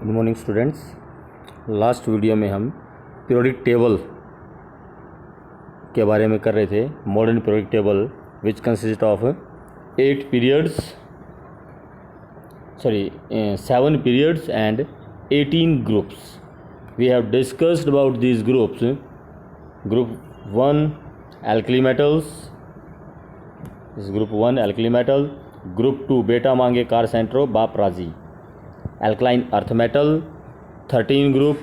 Good morning students. Last video में हम periodic table के बारे में कर रहे थे। Modern periodic table which consist of 7 periods and 18 groups. We have discussed about these groups. Group 1 alkali metals, this is group 1 alkali metal. Group 2 beta mange car centro baprazi, alkaline earth metal. 13 group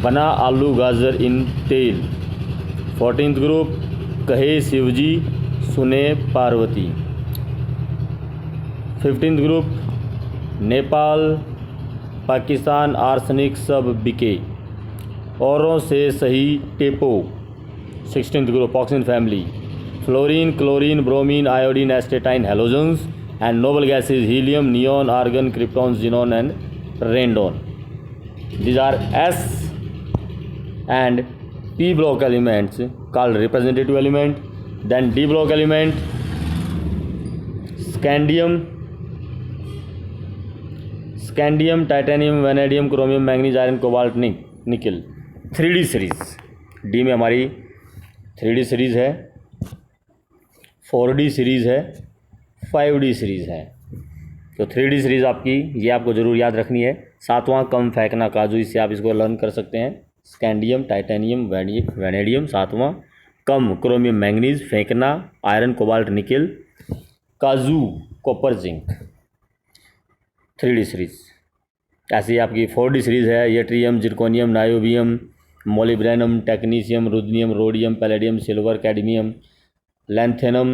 बना आलू गाजर इन तेल. 14th group कहे शिवजी सुने Parvati. 15th group Nepal Pakistan arsenic सब बिके औरों से सही टेपो. 16th group oxygen family, fluorine chlorine bromine iodine astatine halogens and noble gases helium, neon, argon, krypton, xenon and radon. These are S and P block elements called representative element. Then D block element scandium, titanium, vanadium, chromium, manganese, iron, cobalt, nickel. 3D series. D में हमारी 3D series है, 4D series है, 5D series है. तो 3D series आपकी ये आपको ज़रूर याद रखनी है. 7वां कम फेंकना काजू, इससे आप इसको लर्न कर सकते हैं. Scandium titanium vanadium. 7वां कम क्रोमियम मैंगनीज फेंकना, आयरन कोबाल्ट निकल, काजू कॉपर जिंक. 3D series. ऐसे ही आपकी 4D सीरीज़ है. Yttrium zirconium niobium molybdenum technetium ruthenium rhodium palladium silver cadmium lanthanum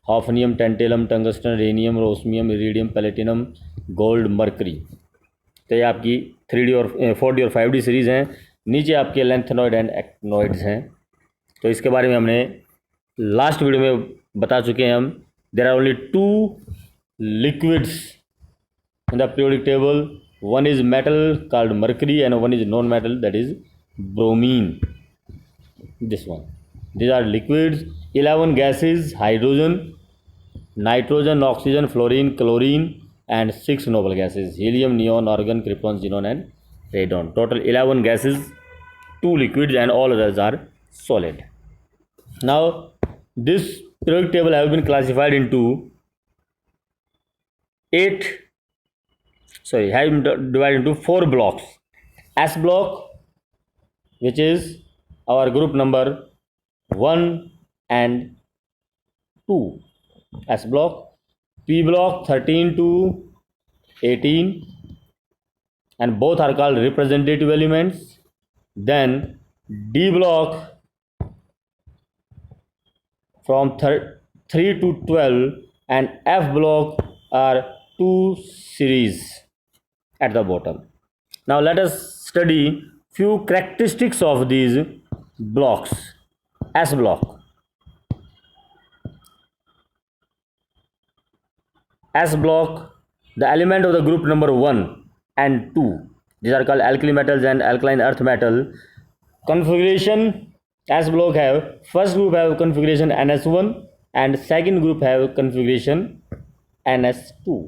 hafnium tantalum tungsten rhenium osmium iridium platinum gold mercury. तो ये आपकी 3D और 4D और 5D series हैं. नीचे आपके लेंथेनॉइड एंड एक्टिनॉइड्स हैं. तो इसके बारे में हमने लास्ट वीडियो में बता चुके हैं. हम there are only 2 liquids in the periodic table. One is metal called mercury and one is non metal that is bromine. This one. These are liquids. 11 gases: hydrogen, nitrogen, oxygen, fluorine, chlorine, and 6 noble gases: helium, neon, argon, krypton, xenon, and radon. Total 11 gases, 2 liquids, and all others are solid. Now, this periodic table have been classified into have been divided into 4 blocks. S block, which is our group number 1 and 2. S block. P block 13 to 18 and both are called representative elements. Then D block from 3 to 12 and F block are 2 series at the bottom. Now let us study few characteristics of these blocks. S block. S block, the element of the group number 1 and 2. These are called alkali metals and alkaline earth metal. Configuration: S block have first group have configuration NS1 and second group have configuration NS2.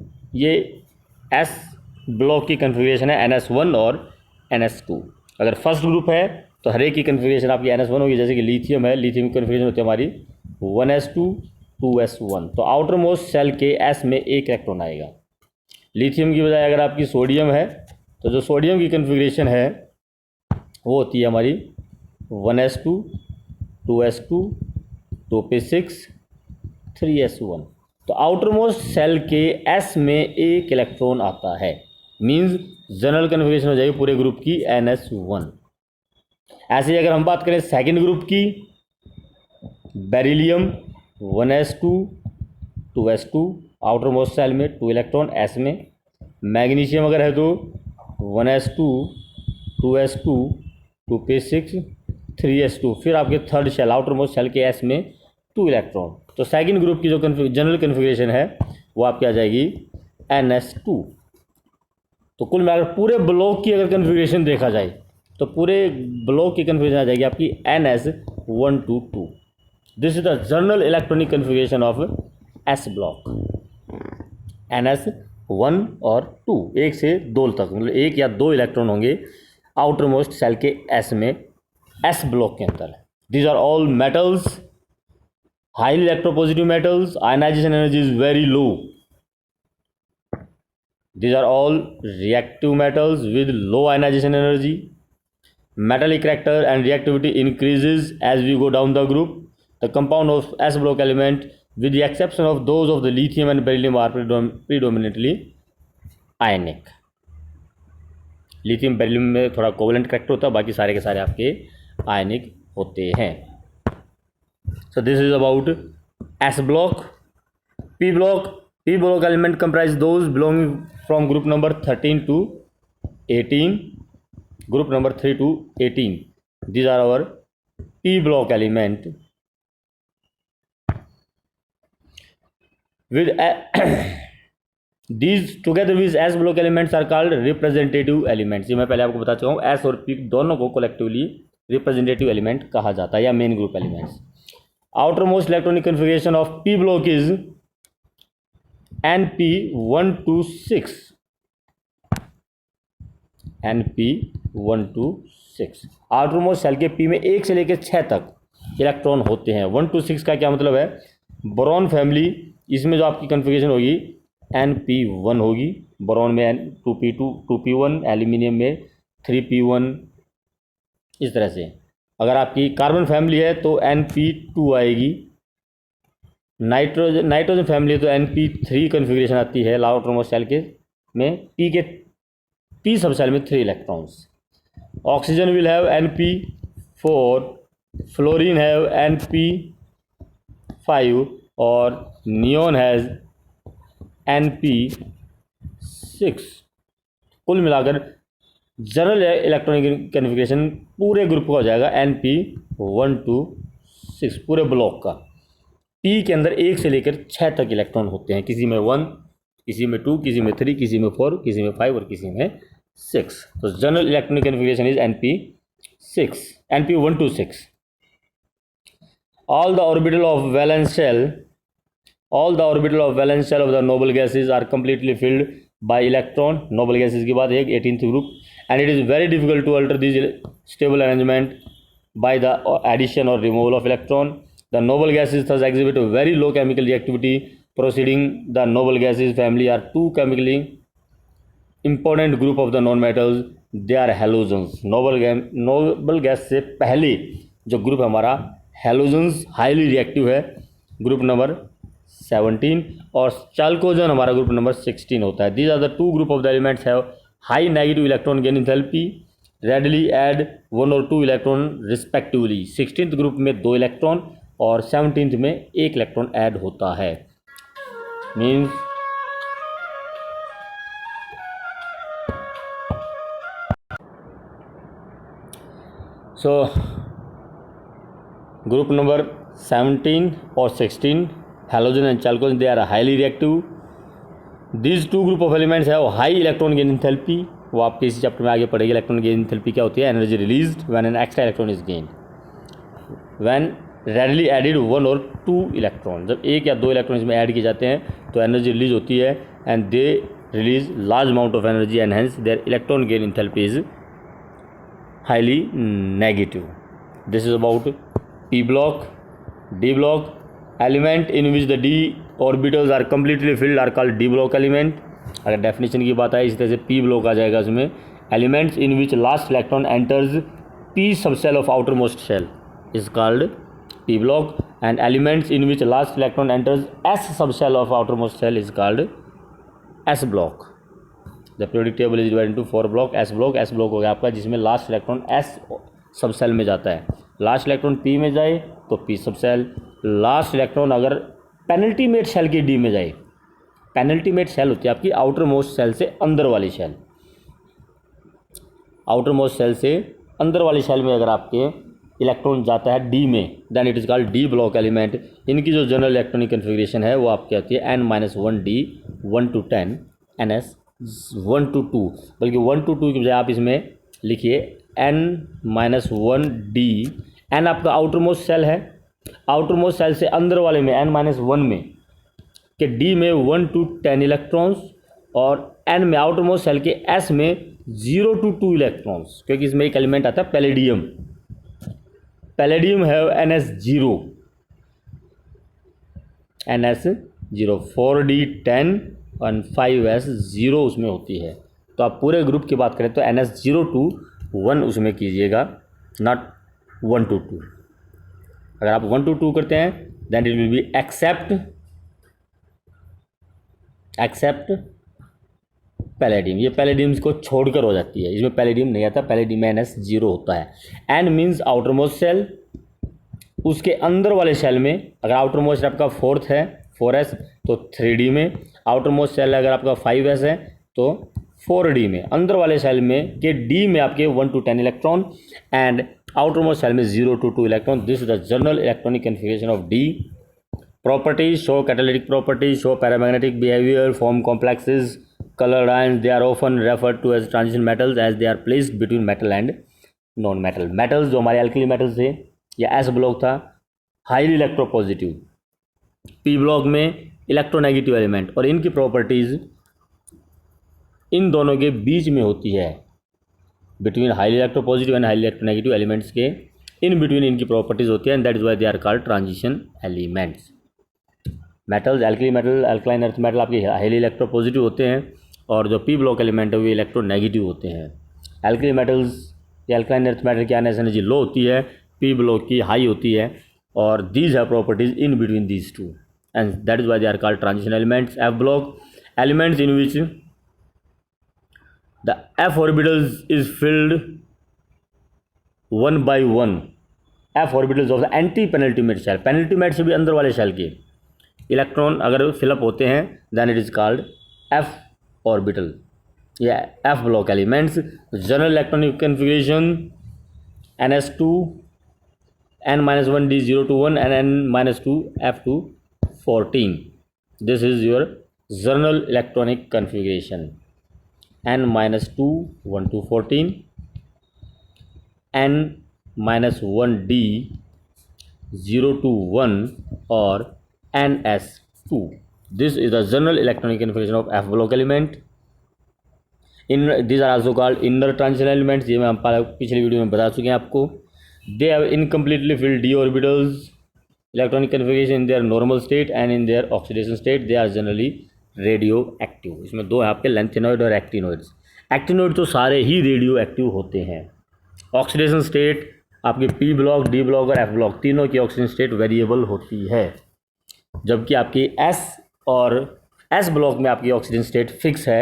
ये S block की configuration है NS1 और NS2. अगर first group है तो हर एक की configuration आपकी NS1 होगी. जैसे कि लिथियम है, लिथियम की कन्फिग्रेशन होती है हमारी 1s2 2s1. तो आउटर मोस्ट सेल के S में एक इलेक्ट्रॉन आएगा. लिथियम की बजाय अगर आपकी सोडियम है तो जो सोडियम की कन्फिग्रेशन है वो होती है हमारी 1s2 2s2 2p6 3s1. तो आउटर मोस्ट सेल के S में एक इलेक्ट्रॉन आता है. मीन्स जनरल कन्फिग्रेशन हो जाएगी पूरे ग्रुप की NS1. ऐसे ही अगर हम बात करें सेकेंड ग्रुप की, beryllium 1s2 2s2 outermost shell में 2 इलेक्ट्रॉन S में. मैग्नीशियम अगर है तो 1s2 2s2 2p6 3s2. फिर आपके third shell outermost shell के S में 2 इलेक्ट्रॉन. तो सेकेंड ग्रुप की जो जनरल कन्फिग्रेशन है वो आपकी आ जाएगी NS2. तो कुल मिलाकर पूरे ब्लॉक की अगर कन्फिग्रेशन देखा जाए तो पूरे ब्लॉक की कन्फिग्रेशन आ जाएगी आपकी NS122. This is the general electronic configuration of S block. NS 1 और 2, 1 से 2 तक, मतलब 1 या 2 इलेक्ट्रॉन होंगे आउटर मोस्ट सेल के एस में, एस ब्लॉक के अंदर। These are all metals, highly electropositive metals, ionisation energy is very low. These are all reactive metals with low ionization energy. Metallic character and reactivity increases as we go down the group. The compound of S block element, with the exception of those of the lithium and beryllium, are predominantly ionic. Lithium beryllium में थोड़ा covalent character होता है, बाकी सारे के सारे आपके आयनिक होते हैं। So this is about S block. P block element comprise those belonging from group number 13 to 18, group number 3 to 18. These are our P block element with these together with S block elements are called representative elements. ये मैं पहले आपको बता चुका हूँ, S और P दोनों को collectively representative element कहा जाता है या main group elements. Outermost electronic configuration of P block is NP1 to 6. NP1 to 6। Outermost cell के P में 1 से लेकर 6 तक इलेक्ट्रॉन होते हैं। 1 to 6 का क्या मतलब है? बोरॉन फैमिली, इसमें जो आपकी कन्फिगरेशन होगी NP1 होगी, बोरॉन में 2p2 2p1, एल्यूमिनियम में 3p1, इस तरह से। अगर आपकी कार्बन फैमिली है तो NP2 आएगी, नाइट्रोजन फैमिली है तो NP3 कन्फिगरेशन आती है आउटरमोस्ट सेल के में। P सब सेल में 3 electrons. Oxygen will have NP4, fluorine have NP5 और नियोन हैज़ NP6। कुल मिलाकर जनरल इलेक्ट्रॉनिक कन्फिगरेशन पूरे ग्रुप का हो जाएगा NP1 to 6 पूरे ब्लॉक का। P के अंदर 1 से लेकर 6 तक इलेक्ट्रॉन होते हैं, किसी में 1, किसी में 2, किसी में 3, किसी में 4, किसी में 5 और किसी में 6। तो general electronic configuration is NP1 to 6। All the orbital of valence shell of the noble gases are completely filled by electron. Noble gases की बात है, 18th group, and it is very difficult to alter this stable arrangement by the addition or removal of electron. The noble gases thus exhibit a very low chemical reactivity. Proceeding the noble gases family are two chemically important group of the non-metals. They are halogens. noble gas से पहले जो group हमारा halogens highly reactive है, group number 17, और chalcogen हमारा group number 16 होता है। These are the two group of the elements have high negative electron gain enthalpy, readily add 1 और 2 इलेक्ट्रॉन रिस्पेक्टिवली। 16th ग्रुप में 2 इलेक्ट्रॉन और 17th में 1 इलेक्ट्रॉन ऐड होता है। मीन्स ग्रुप नंबर 17 और 16 halogen and chalcogen, they are highly reactive. These two group of elements have high electron gain enthalpy. वो आपके इसी चैप्टर में आगे पढ़ेगी। इलेक्ट्रॉन गेन एंथैल्पी क्या होती है? Energy released when an extra electron is gain when readily added 1 और 2 इलेक्ट्रॉन। जब 1 या 2 इलेक्ट्रॉन इसमें ऐड किए जाते हैं तो एनर्जी रिलीज होती है, and they release large amount of energy and hence there electron gain enthalpy is highly negative. This is about P block. D block, element in which the d orbitals are completely filled are called D block element. अगर definition की बात आए इसी तरह से P block आ जाएगा उसमें। Elements in which last electron enters P subcell of outermost shell is called P block, and elements in which last electron enters S subcell of outermost shell is called S block. The periodic table is divided into 4 block. S block हो गया आपका जिसमें last electron S सब cell में जाता है। Last electron P में जाए तो P सब सेल। लास्ट इलेक्ट्रॉन अगर पेनल्टीमेट सेल की D में जाए, पेनल्टीमेट सेल होती है आपकी आउटर मोस्ट सेल से अंदर वाली सेल। आउटर मोस्ट सेल से अंदर वाली सेल में अगर आपके इलेक्ट्रॉन जाता है D में, then it is called D block element. इनकी जो जनरल इलेक्ट्रॉनिक कन्फिग्रेशन है वो आपकी आती है n-1d 1 to 10 ns 1 to 2, बल्कि 1 to 2 की बजाय आप इसमें लिखिए n-1d। n आपका आउटर मोस्ट सेल है, आउटर मोस्ट सेल से अंदर वाले में n-1 में के D में 1 to 10 इलेक्ट्रॉन्स और N में आउटर मोस्ट शेल के S में 0 to 2 इलेक्ट्रॉन्स, क्योंकि इसमें एक एलिमेंट आता है पैलेडियम। पैलेडियम है NS0, NS0 4D10 और 5S0 उसमें होती है। तो आप पूरे ग्रुप की बात करें तो NS0 to 1 उसमें कीजिएगा, नॉट 1 to 2। अगर आप 1 to 2 करते हैं then it will be except palladium. ये पैलेडियम को छोड़कर हो जाती है, इसमें पैलेडियम नहीं आता, पैलेडियम में NS0 होता है। N means outermost shell, उसके अंदर वाले शेल में अगर आउटर मोस्ट आपका 4th है 4S तो 3D में, आउटर मोस्ट शेल अगर आपका 5S है तो 4D में, अंदर वाले शेल में के D में आपके 1 to 10 electron and outermost shell में 0 to 2 electron. This is the general electronic configuration of D। Properties: show catalytic properties, show paramagnetic behavior, form complexes, colored ions. They are often referred to as transition metals as they are placed between metal and non metal. Metals जो हमारे alkali metals थे, या S block था highly electropositive, P block में electronegative element, और इनकी properties इन दोनों के बीच में होती है, between highly electropositive and highly electronegative elements के इन बिटवीन इनकी प्रॉपर्टीज़ होती है, and that is why they are called transition elements. Metals, alkali metal, alkaline earth metal आपके हाईली इलेक्ट्रोपॉजिटिव होते हैं, और जो पी ब्लॉक एलिमेंट है वो इलेक्ट्रोनेगेटिव होते हैं। एल्कली मेटल्स या अल्कलाइन अर्थ मेटल की आयनिक एनर्जी लो होती है, पी ब्लॉक की हाई होती है, और these have properties in between these two, and that is why they are called transition elements. F block elements in which the F orbitals is filled 1 by 1, F orbitals of the antepenultimate shell, penultimate से भी अंदर वाले shell के electron अगर fill up होते हैं then it is called F orbital या F block elements. General electronic configuration NS2 N-1 D0 to 1 and N-2 F2 14. This is your general electronic configuration. N-2 1 to 14, N-1 D 0 to 1 or NS2. This is the general electronic configuration of F block element. These are also called inner transition elements. ये मैं हम पिछली video में बता चुके हैं आपको। They have incompletely filled d orbitals. Electronic configuration in their normal state and in their oxidation state they are generally radioactive. इसमें दो है आपके lengthinoid और actinoids. Actinoid तो सारे ही रेडियो एक्टिव होते हैं। ऑक्सीडेशन स्टेट आपके पी ब्लॉक, डी ब्लॉक और एफ ब्लॉक तीनों की ऑक्सीडेशन स्टेट वेरिएबल होती है, जबकि आपकी एस और एस ब्लॉक में आपकी ऑक्सीजन स्टेट फिक्स है।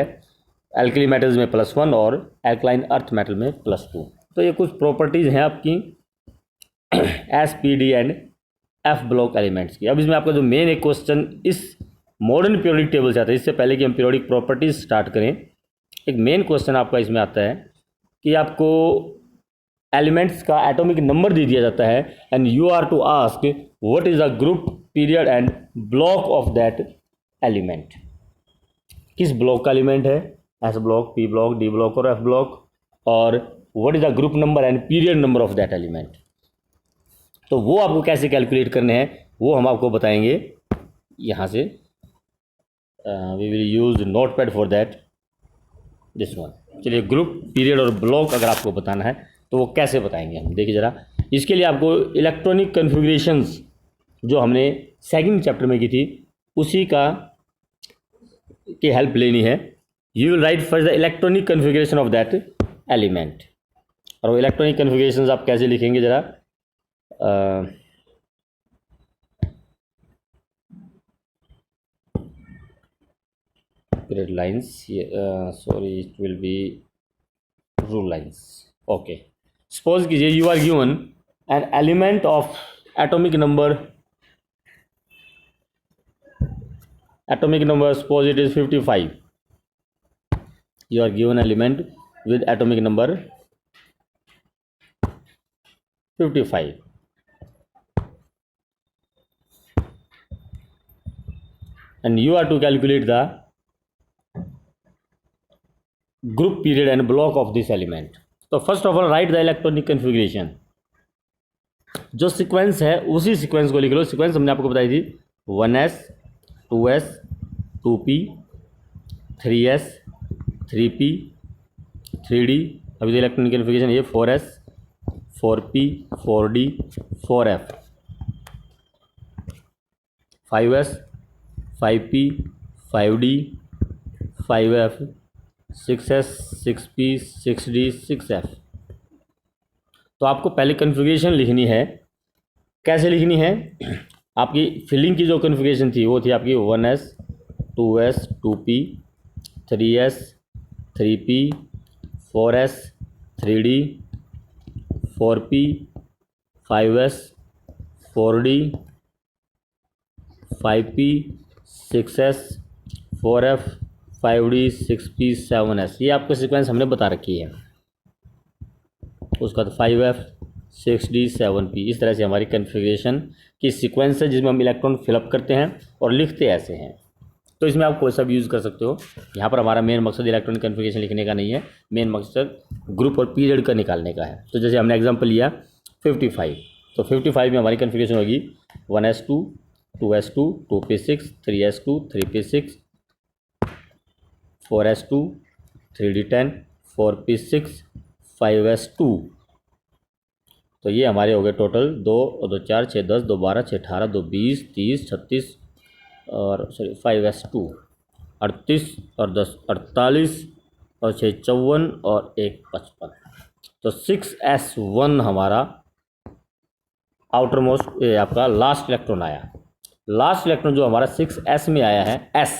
एल्कली मेटल्स में +1 और एल्कलाइन अर्थ मेटल में +2। तो ये कुछ प्रॉपर्टीज़ हैं आपकी S, P, D and F block elements की। अब इसमें आपका जो मेन एक क्वेश्चन इस मॉडर्न पीरियोडिक टेबल से आता है, इससे पहले कि हम पीरियोडिक प्रॉपर्टीज स्टार्ट करें, एक मेन क्वेश्चन आपका इसमें आता है कि आपको एलिमेंट्स का एटॉमिक नंबर दे दिया जाता है and you are to ask what is the group, period and block of that element. किस ब्लॉक का एलिमेंट है, S block, P block, D block और एफ ब्लॉक, और what is the group number and period number of that element. तो वो आपको कैसे कैलकुलेट करने हैं वो हम आपको बताएंगे यहाँ से। We will use notepad for that, this one. चलिए, ग्रुप, पीरियड और ब्लॉक अगर आपको बताना है तो वो कैसे बताएंगे हम, देखिए ज़रा। इसके लिए आपको इलेक्ट्रॉनिक कन्फिग्रेशंस जो हमने सेकंड चैप्टर में की थी उसी का की हेल्प लेनी है। You will write first the electronic configuration of that element. और वो इलेक्ट्रॉनिक कन्फिग्रेशंस आप कैसे लिखेंगे ज़रा, period lines, sorry it will be rule lines. Okay, suppose कीजिए you are given an element of atomic number suppose it is 55. You are given element with atomic number 55 and you are to calculate the group, period and block of this element. तो first of all right the electronic configuration. जो sequence है उसी sequence को लिख लो। Sequence हमने आपको बताई थी 1s 2s 2p 3s 3p 3d, अभी इलेक्ट्रॉनिक कन्फिगरेशन ये 4s 4p 4d 4f 5s 5p 5d 5f 6s 6p 6d 6f। तो आपको पहले कन्फिगरेशन लिखनी है। कैसे लिखनी है? आपकी फिलिंग की जो कन्फिगरेशन थी वो थी आपकी 1s 2s 2p 3s 3p 4s 3d 4p 5s 4d 5p 6s 4f 5d 6p 7s। ये आपका सीक्वेंस हमने बता रखी है। उसका 5f 6d 7p, इस तरह से हमारी कन्फिगरेशन की सीक्वेंस है जिसमें हम इलेक्ट्रॉन फिलअप करते हैं और लिखते ऐसे हैं। तो इसमें आप कोई सा भी यूज़ कर सकते हो। यहाँ पर हमारा मेन मकसद इलेक्ट्रॉनिक कन्फिगरेशन लिखने का नहीं है, मेन मकसद ग्रुप और पीरियड का निकालने का है। तो जैसे हमने एग्जांपल लिया 55, तो 55 में हमारी कन्फिगरेशन होगी 1s2 2s2 2p6 3s2 3p6 4s2 3d10 4p6 5s2। तो ये हमारे हो गए टोटल 2 और 2 4 6 10 2 12 6 18 2 20 30 36 और सॉरी 5s2 38 और 10 48 और 6 54 और 1 55। तो 6s1 हमारा आउटर मोस्ट आपका लास्ट इलेक्ट्रॉन आया। लास्ट इलेक्ट्रॉन जो हमारा 6s में आया है s,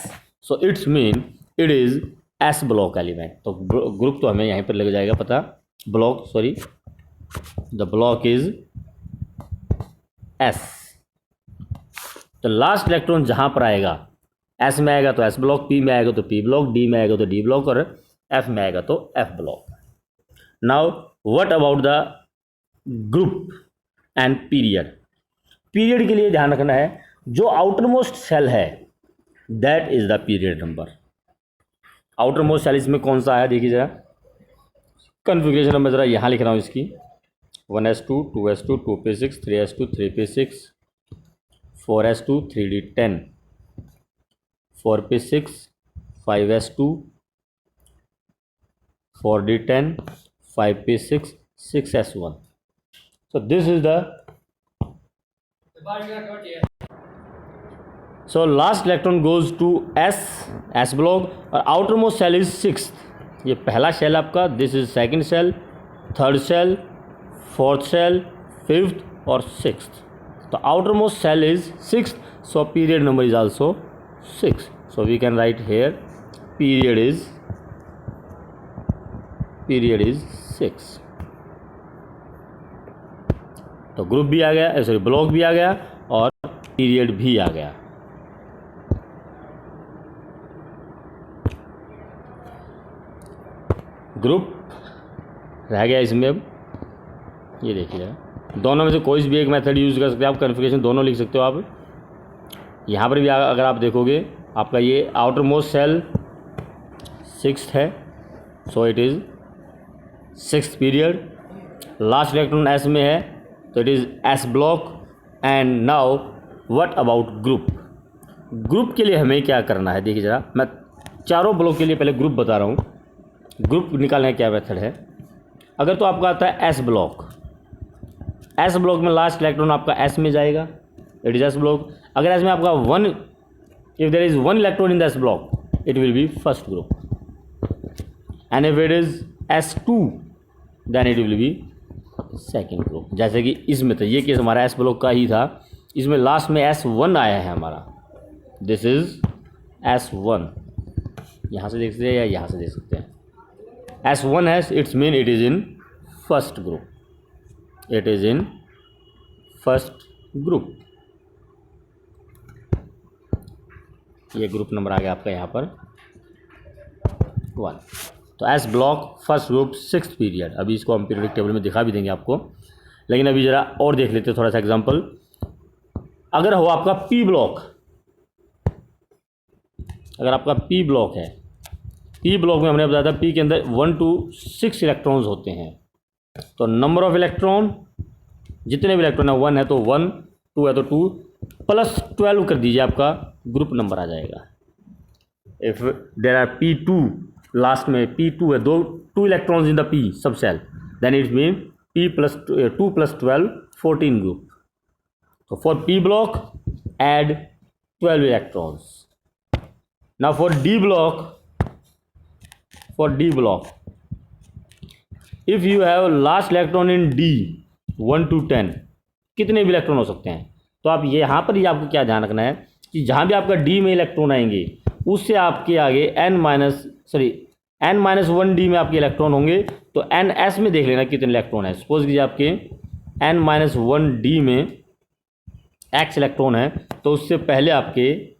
so it's mean it is s block element. तो ग्रुप तो हमें यहीं पर लग जाएगा पता, block sorry the block is s। तो लास्ट इलेक्ट्रॉन जहाँ पर आएगा s में आएगा तो s ब्लॉक, p में आएगा तो p ब्लॉक, d में आएगा तो d ब्लॉक और f में आएगा तो f block. Now what about the group and period? Period के लिए ध्यान रखना है जो आउटर मोस्ट सेल है that is the period number. Outermost shell इसमें कौन सा है देखिए जरा, कन्फिग्रेशन नंबर जरा यहाँ लिख रहा हूँ इसकी 1s2 2s2 2p6 3s2 3p6 4s2 3d10 4p6 5s2 4d10 5p6 6s1। so this is the so last electron goes to s block और outermost shell is 6th। ये पहला सेल आपका, this is second shell, third shell, fourth shell, fifth और 6th। तो outermost shell is 6th, so period number is also 6। So we can write here period is 6। तो group भी आ गया, sorry block भी आ गया और period भी आ गया। ग्रुप रह गया इसमें। अब ये देखिए दोनों में से कोई भी एक मेथड यूज़ कर सकते हैं आप, कन्फिगरेशन दोनों लिख सकते हो आप। यहाँ पर भी अगर आप देखोगे आपका ये आउटर मोस्ट सेल 6th है, so it is 6th period. Last electron S में है तो it is S block. And now what about group? Group के लिए हमें क्या करना है देखिए ज़रा, मैं चारों ब्लॉक के लिए पहले ग्रुप बता रहा हूँ। ग्रुप निकालने का क्या मेथड है? अगर तो आपका आता है एस ब्लॉक, एस ब्लॉक में लास्ट इलेक्ट्रॉन आपका एस में जाएगा, इट इज एस ब्लॉक। अगर एस में आपका one, if there is one electron in the S block it will be first group, and if it is s2 then it will be second group. जैसे कि इसमें तो ये case हमारा S block का ही था, इसमें लास्ट में s1 आया है हमारा, दिस इज s1। यहाँ से देख सकते हैं या यहाँ से देख सकते हैं, s1 है, it's mean it is in first group, it is in first group. ये ग्रुप नंबर आ गया आपका यहाँ पर 1। तो S block first group 6th period. अभी इसको हम पीरियडिक टेबल में दिखा भी देंगे आपको, लेकिन अभी ज़रा और देख लेते हैं थोड़ा सा एग्जांपल। अगर हो आपका पी ब्लॉक, अगर आपका पी ब्लॉक है, पी ब्लॉक में हमने बताया था पी के अंदर 1 to 6 इलेक्ट्रॉन्स होते हैं। तो नंबर ऑफ इलेक्ट्रॉन, जितने भी इलेक्ट्रॉन है 1 है तो 1, 2 है तो 2, प्लस 12 कर दीजिए, आपका ग्रुप नंबर आ जाएगा। If there are P2 last में P2 है, two electrons in the P subshell, then it mean P plus 2 plus 12 14 group. So for P block add 12 electrons. Now for D block, if you have last electron in D 1 to 10, कितने भी electron हो सकते हैं. तो आप ये यहाँ पर ही आपको क्या ध्यान रखना है कि जहाँ भी आपका D में इलेक्ट्रॉन आएंगे उससे आपके आगे n-1D में आपके इलेक्ट्रॉन होंगे. तो NS में देख लेना कितने इलेक्ट्रॉन है. सपोज कीजिए आपके n-1D में X इलेक्ट्रॉन है, तो उससे पहले आपके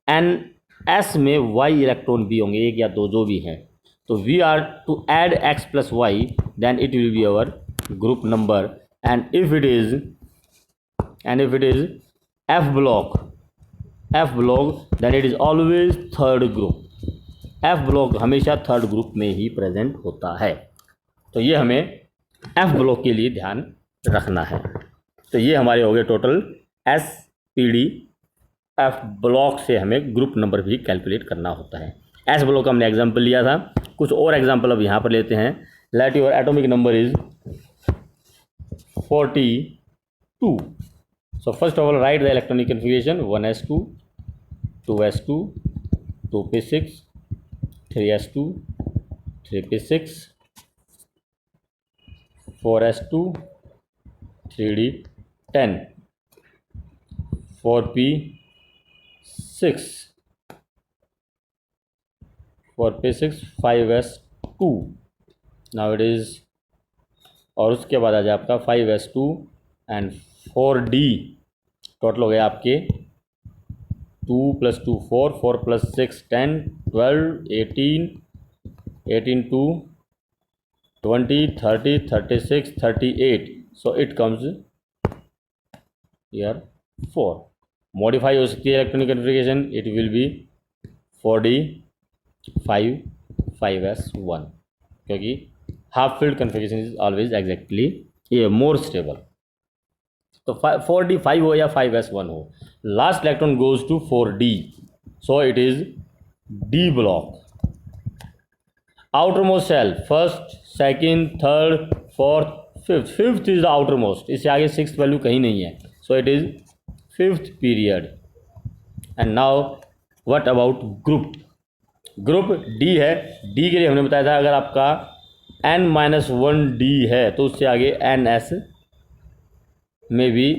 NS में Y इलेक्ट्रॉन भी होंगे, एक या दो जो भी हैं. तो we are to add X plus Y, then it will be our group number. And if it is F block, then it is always third group. F block हमेशा थर्ड ग्रुप में ही प्रेजेंट होता है. तो ये हमें F block के लिए ध्यान रखना है. तो ये हमारे हो गए टोटल SPD. F ब्लॉक से हमें ग्रुप नंबर भी कैलकुलेट करना होता है. S ब्लॉक का हमने एग्जांपल लिया था, कुछ और एग्जांपल अब यहाँ पर लेते हैं. Let your atomic number is 42. So first of all right the electronic configuration 1s2, 2s2, 2p6, 3s2, 3p6, 4s2, 3d10, 4p6, 5s2. Now it is, और उसके बाद आ जाए आपका 5s2 एंड 4d. टोटल हो गया आपके 2 + 2 4, 4 + 6 10, 12, 18, 18 2, 20, 30, 36, 38. So it comes here 4. Modify हो सकती है electronic configuration, it will B 4d 5 5s1, क्योंकि half field configuration is always exactly ये मोर स्टेबल. तो 4d 5 हो या 5s1 हो, last electron goes to 4d, so it is D block. Outermost shell first, second, third, fourth, fifth is the outermost. इससे आगे six value कहीं नहीं है. So it is fifth period. And now what about group. Group D है. D के लिए हमने बताया था अगर आपका n-1D है तो उससे आगे NS में भी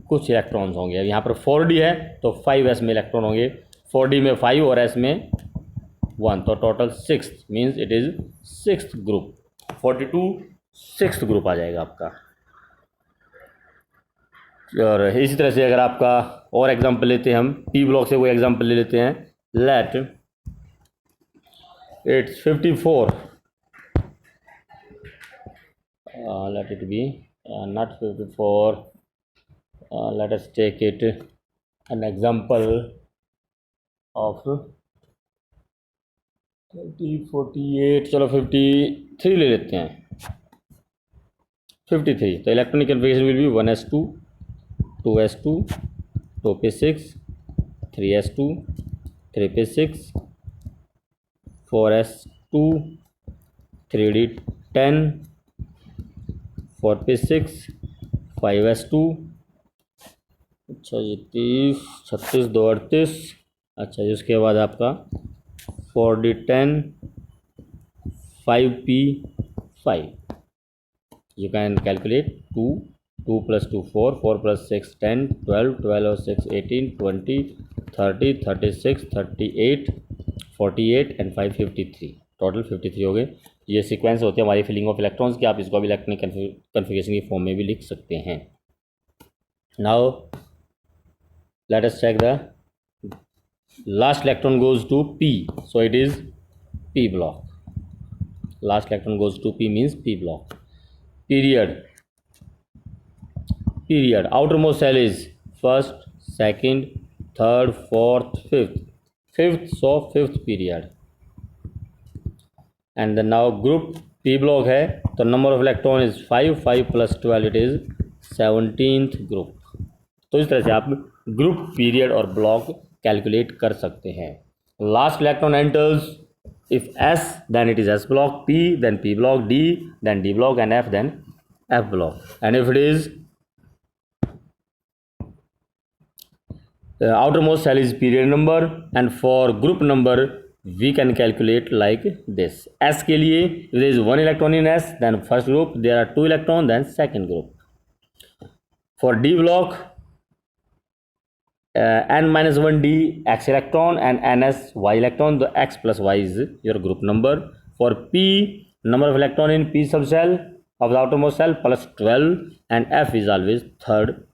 कुछ इलेक्ट्रॉन्स होंगे. अब यहाँ पर 4D है तो 5s में इलेक्ट्रॉन होंगे, 4D में 5 और S में 1, तो total 6 means it is 6th group. 42 6th group आ जाएगा आपका. और इसी तरह से अगर आपका और एग्जांपल लेते हैं हम, P ब्लॉक से कोई एग्जांपल ले लेते हैं. Let it's 54, let it be not 54, let us take it an example of 30, 48, चलो 53 ले लेते हैं. 53, तो electronic configuration will be 1s2, 2s2, 2p6, 3s2, 3p6, 4s2, 3d10, 4p6, 5s2. अच्छा ये 30, 36, 2, 38. अच्छा इसके बाद आपका 4d10, 5p5. You can calculate 2 + 2 4, 4 + 6 10, 12, 12 और 6 18, 20, 30, 36, 38, 48 एंड 5 53. टोटल 53 हो गए. ये सीक्वेंस होते हैं हमारी फिलिंग ऑफ इलेक्ट्रॉन्स की. आप इसको भी इलेक्ट्रॉनिक कन्फिगरेशन की फॉर्म में भी लिख सकते हैं. Now let us check the last electron goes to P, so it is P block. Last electron goes to P means P block. Period outermost shell is first, second, third, fourth, fifth, so fifth period. And the now group P block है तो number of electron is 5, 5 + 12 it is 17th group. तो इस तरह से आप group, period और block calculate कर सकते हैं. Last electron enters. If S, then it is S block, P, then P block, D, then D block, and F, then F block. And if it is outermost cell is period number, and for group number we can calculate like this. S के लिए if there is one electron in S, then first group, there are 2 electron, then second group. For D block, n-1 D x electron and ns y electron, the x plus y is your group number. For P, number of electron in P subcell of the outermost cell plus 12, and F is always third.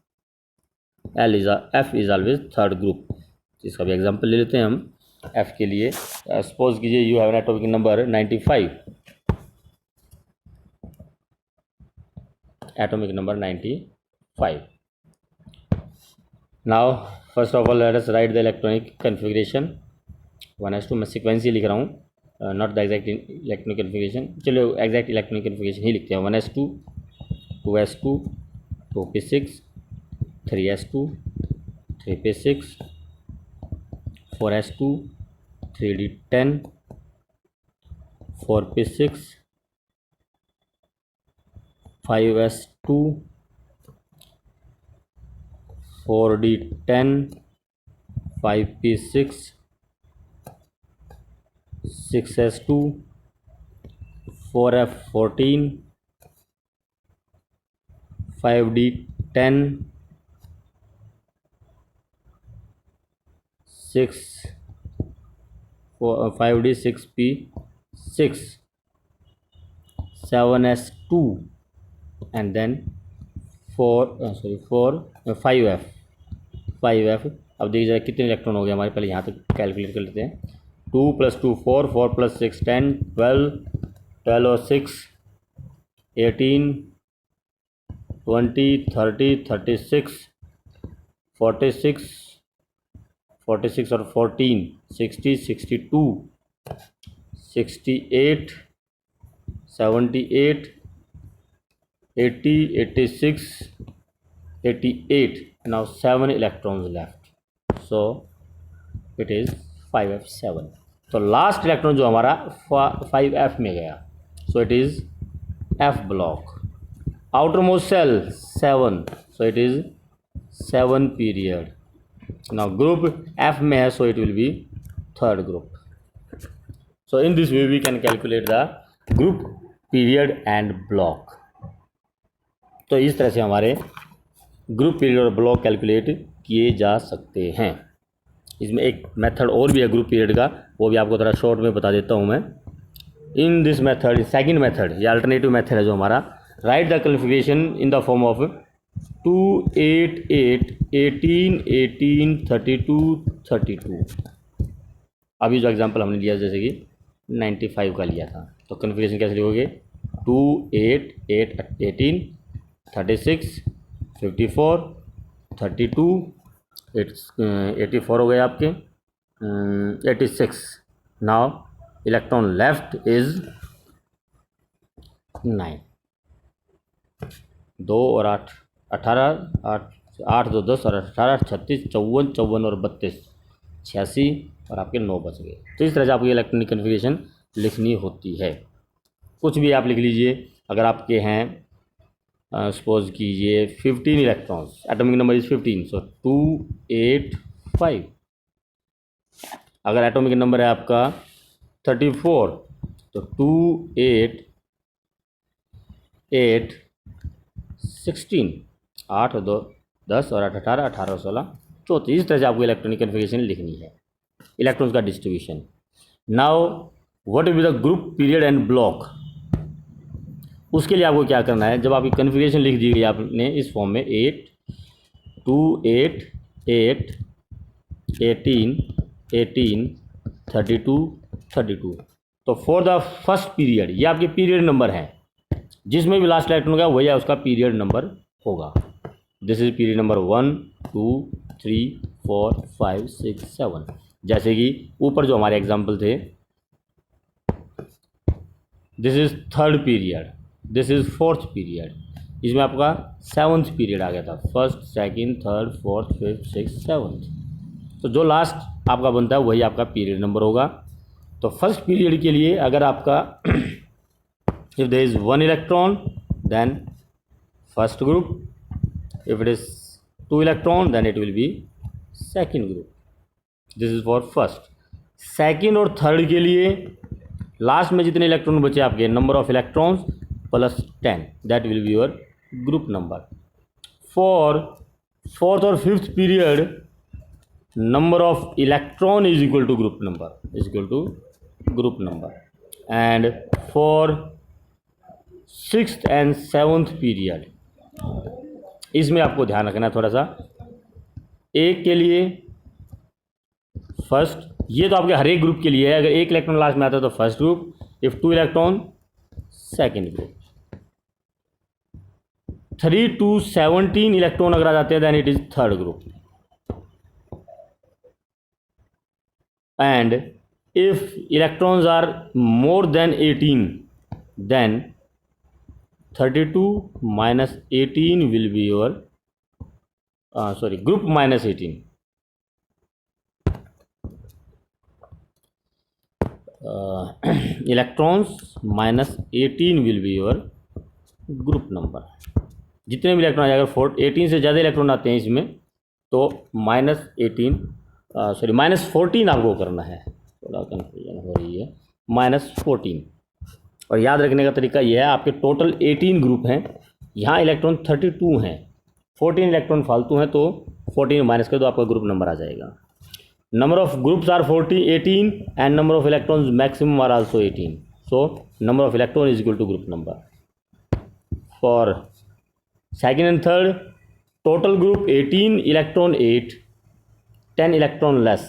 F is always third group. इसका भी example ले लेते हैं हम F के लिए. Suppose कीजिए you have an atomic number 95, atomic number 95. Now first of all let us write the electronic configuration 1s2. मैं sequentially लिख रहा हूँ, not the exact electronic configuration. चलो exact electronic configuration ही लिखते हैं. 1s2, 2s2, 2p6, 3s2, 3p6, 4s2, 3d10, 4p6, 5s2, 4d10, 5p6, 6s2, 4f14, 5d10, 5d6p6, 7s2, and then 5f. अब देखिए जरा कितने इलेक्ट्रॉन हो गए हमारे, पहले यहाँ तक कैलकुलेट कर लेते हैं. 2 + 2 4, 4 + 6 10, 12, 12 और 6 18, 20, 30, 36, 46, 46 और 14, 60, 62, 68, 78, 80, 86, 88. Now 7 electrons left, so it is 5f7. तो लास्ट इलेक्ट्रॉन जो हमारा 5f में गया, so it is F block. Outermost cell 7, so it is 7 period. Now group F में है, so it will be third group. So in this way we can calculate the group, period and block. तो इस तरह से हमारे group, period और block calculate किए जा सकते हैं. इसमें एक मेथड और भी है ग्रुप पीरियड का, वो भी आपको थोड़ा शॉर्ट में बता देता हूँ मैं. In this method, second method, ये अल्टरनेटिव मेथड है जो हमारा, right the configuration in the form of 2 8 8 18 18 32 32. अभी जो एग्जांपल हमने लिया जैसे कि 95 का लिया था, तो कन्फिगरेशन कैसे लिखोगे? 2 8 8 18 36 54 32 84 हो गए आपके, 86. Now electron left is 9. 2 और 8 18, 8 2 10 और 18 36 54 54 और 32 86 और आपके 9 बच गए. तो इस तरह से आपको इलेक्ट्रॉनिक कन्फिगरेशन लिखनी होती है. कुछ भी आप लिख लीजिए. अगर आपके हैं सपोज कीजिए 15 इलेक्ट्रॉन्स, एटॉमिक नंबर इज 15, सो 2 8 5. अगर एटॉमिक नंबर है आपका 34, तो 2 8 8 16, 8 2 10 और 8 18 18 और 16 34. इस तरह से आपको इलेक्ट्रॉनिक कन्फिगरेशन लिखनी है, इलेक्ट्रॉन्स का distribution. Now what will be the group, period and block. उसके लिए आपको क्या करना है, जब आपकी कन्फिगरेशन लिख दी गई आपने इस फॉर्म में 8 2 8 8 18 18 32 32, तो फॉर द फर्स्ट पीरियड, ये आपके पीरियड नंबर हैं, जिसमें भी लास्ट इलेक्ट्रॉन होगा वही उसका पीरियड नंबर होगा. This is period number 1 2 3 4 5 6 7. जैसे कि ऊपर जो हमारे एग्जाम्पल थे, this is third period, this is fourth period. इसमें आपका 7th पीरियड आ गया था, first second third fourth fifth six 7th. तो जो लास्ट आपका बनता है वही आपका पीरियड नंबर होगा। तो फर्स्ट पीरियड के लिए अगर आपका if there is 1 electron then first group, if it is 2 electron then it will be second group. This is for first. Second और थर्ड के लिए लास्ट में जितने इलेक्ट्रॉन बचे आपके, number of electrons plus 10, that will be your group number. For fourth और fifth period number of electron is equal to group number, and for sixth and seventh period इसमें आपको ध्यान रखना है थोड़ा सा। एक के लिए फर्स्ट, ये तो आपके हर एक ग्रुप के लिए है। अगर एक इलेक्ट्रॉन लास्ट में आता है तो first group, if 2 electron second group. 3 to 17 electron अगर आ जाते हैं then it is third group. And if electrons are more than 18 then 32 minus 18 will be your group minus 18, electrons minus 18 will be your group number। जितने भी electron अगर 18 से ज़्यादा electron आते हैं इसमें तो -14 आपको करना है, थोड़ा कन्फ्यूजन हो रही है, -14। और याद रखने का तरीका यह है, आपके टोटल 18 ग्रुप हैं, यहाँ इलेक्ट्रॉन 32 हैं, 14 इलेक्ट्रॉन फालतू हैं, तो 14 माइनस कर दो, आपका ग्रुप नंबर आ जाएगा। Number of groups are 18 and number of electrons maximum are also 18, so number of electron is equal to group number. For second and third total group 18, electron 8, 10 electron less,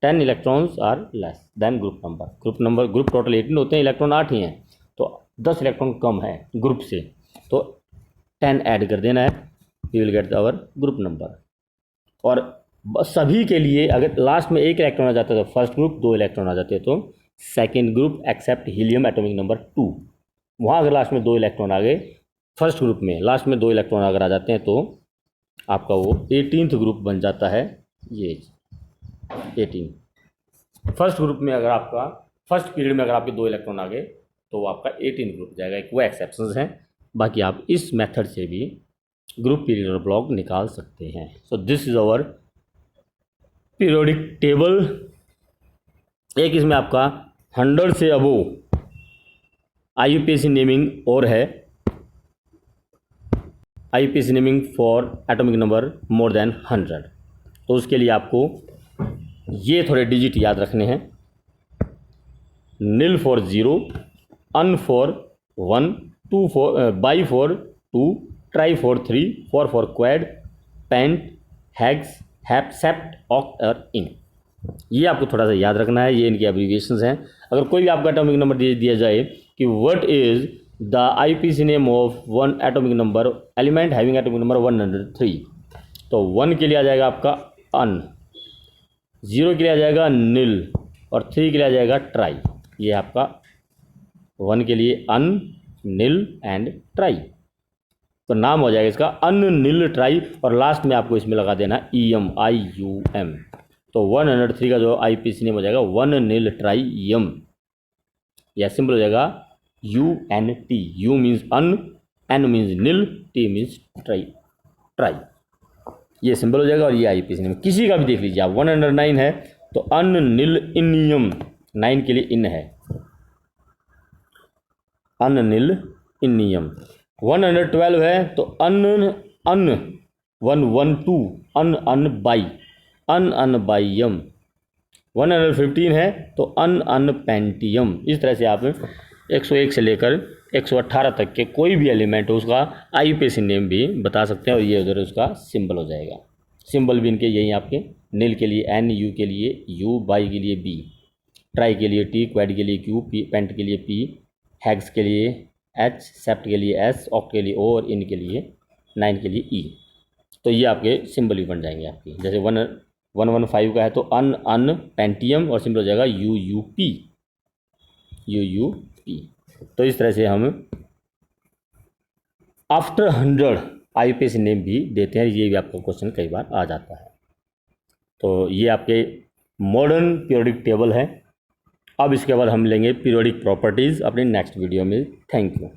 10 electrons are less than group number. Group total 18 होते हैं, electron 8 ही हैं, तो 10 electron कम है group से, तो 10 add कर देना है, you will get our group number. और सभी के लिए अगर लास्ट में एक इलेक्ट्रॉन आ जाता है तो फर्स्ट ग्रुप, 2 इलेक्ट्रॉन आ जाते हैं तो second group, except helium atomic number 2। वहाँ अगर लास्ट में 2 इलेक्ट्रॉन आ गए फर्स्ट ग्रुप में, लास्ट में 2 इलेक्ट्रॉन अगर आ जाते हैं तो आपका वो 18th ग्रुप बन जाता है। ये 18 फर्स्ट ग्रुप में अगर आपका फर्स्ट पीरियड में अगर आपके 2 इलेक्ट्रॉन आ गए तो वो आपका 18 ग्रुप जाएगा। एक वो एक्सेप्शंस हैं, बाकी आप इस मेथड से भी ग्रुप पीरियड और ब्लॉक निकाल सकते हैं। So this is our periodic table. एक इसमें आपका 100 से अबोव IUPAC नेमिंग और है, IUPAC naming for atomic number more than 100, तो उसके लिए आपको ये थोड़े डिजिट याद रखने हैं। Nil for 0, un for 1, two for bi for 2, tri for 3, four for quad, pent, hex, hep, sept, oct और इन। ये आपको थोड़ा सा याद रखना है, ये इनकी एब्रीविएशंस हैं। अगर कोई भी आपका एटॉमिक नंबर दिया जाए कि what is the IUPAC name of one atomic number element having atomic number 103, तो 1 के लिए आ जाएगा आपका अन, 0 के लिए आ जाएगा निल और 3 के लिए आ जाएगा ट्राई। ये आपका 1 के लिए अन, निल एंड ट्राई, तो नाम हो जाएगा इसका अन, निल, ट्राई, और लास्ट में आपको इसमें लगा देना EM, IUM। तो 103 का जो IUPAC नेम हो जाएगा 1 निल ट्राई यम। यह सिंपल हो जाएगा UNT, U मीन्स अन, N मीन्स निल, T मीन्स ट्राई। ये सिंपल हो जाएगा और ये IUPAC नेम। किसी का भी देख लीजिए आप, 109 है तो अन, निल, इनियम, 9 के लिए इन है, अन, निल, इनियम। 112 है तो अन 112, अन बाई, अन बाइयम। 115 है तो अन पेंटियम। इस तरह से आप 101 से लेकर 118 तक के कोई भी एलिमेंट हो उसका IUPAC नेम भी बता सकते हैं, और ये उधर उसका सिंबल हो जाएगा। सिंबल भी इनके यही आपके, निल के लिए N, U के लिए U, बाई के लिए B, ट्राई के लिए T, क्वाड के लिए Q, पेंट के लिए P, हेक्स के लिए H, सेप्ट के लिए S, ऑक्ट के लिए O और इन के लिए 9 के लिए E। तो ये आपके सिंबल भी बन जाएंगे आपकी। जैसे 115 का है तो अन पेंटियम और सिंबल हो जाएगा UUP। तो इस तरह से हम आफ्टर 100 IUPAC नेम भी देते हैं। ये भी आपका क्वेश्चन कई बार आ जाता है। तो ये आपके मॉडर्न पीरियोडिक टेबल है। अब इसके बाद हम लेंगे पीरियोडिक प्रॉपर्टीज़ अपनी नेक्स्ट वीडियो में। Thank you.